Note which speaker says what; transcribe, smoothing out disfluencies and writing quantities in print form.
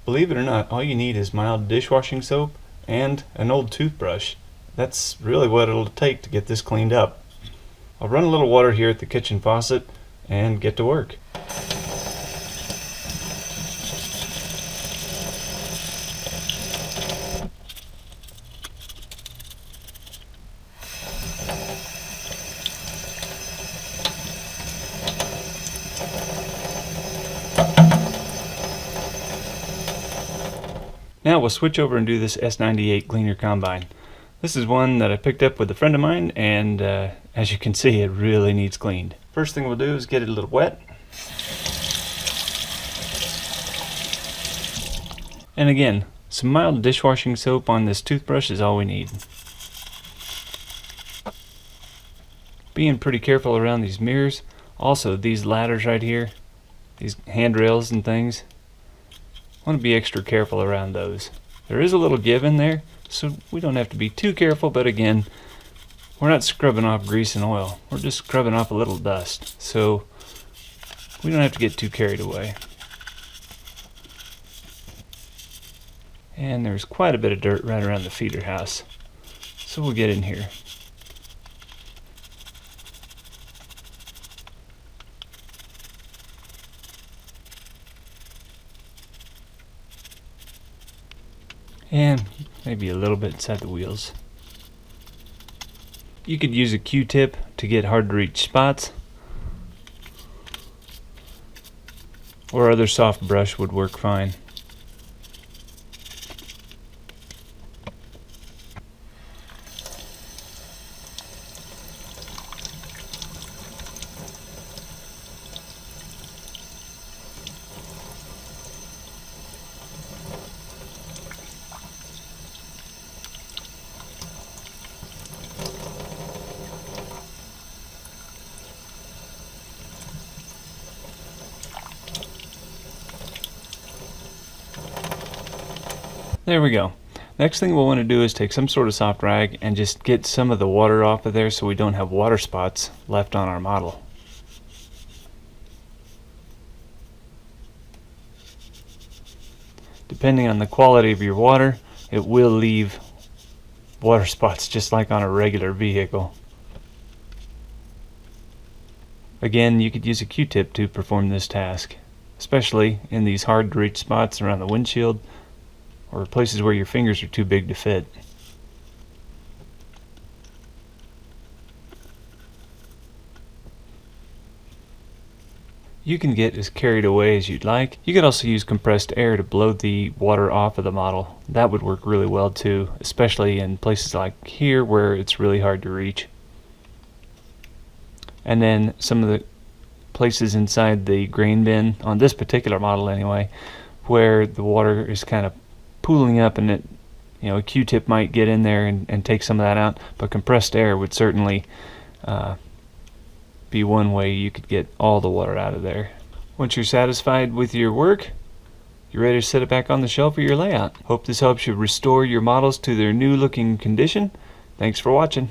Speaker 1: Believe it or not, all you need is mild dishwashing soap and an old toothbrush. That's really what it'll take to get this cleaned up. I'll run a little water here at the kitchen faucet and get to work. Now we'll switch over and do this S98 Gleaner combine. This is one that I picked up with a friend of mine, and as you can see, it really needs cleaned. First thing we'll do is get it a little wet. And again, some mild dishwashing soap on this toothbrush is all we need. Being pretty careful around these mirrors. Also, these ladders right here, these handrails and things, I want to be extra careful around those. There is a little give in there, so we don't have to be too careful, but again, we're not scrubbing off grease and oil. We're just scrubbing off a little dust, so we don't have to get too carried away. And there's quite a bit of dirt right around the feeder house, so we'll get in here. And maybe a little bit inside the wheels. You could use a Q-tip to get hard to reach spots, or other soft brush would work fine. There we go. Next thing we'll want to do is take some sort of soft rag and just get some of the water off of there so we don't have water spots left on our model. Depending on the quality of your water, it will leave water spots just like on a regular vehicle. Again, you could use a Q-tip to perform this task, especially in these hard to reach spots around the windshield or places where your fingers are too big to fit. You can get as carried away as you'd like. You could also use compressed air to blow the water off of the model. That would work really well too, especially in places like here where it's really hard to reach. And then some of the places inside the grain bin, on this particular model anyway, where the water is kind of pooling up and a Q-tip might get in there and take some of that out, but compressed air would certainly be one way you could get all the water out of there. Once you're satisfied with your work, you're ready to set it back on the shelf for your layout. Hope this helps you restore your models to their new looking condition. Thanks for watching.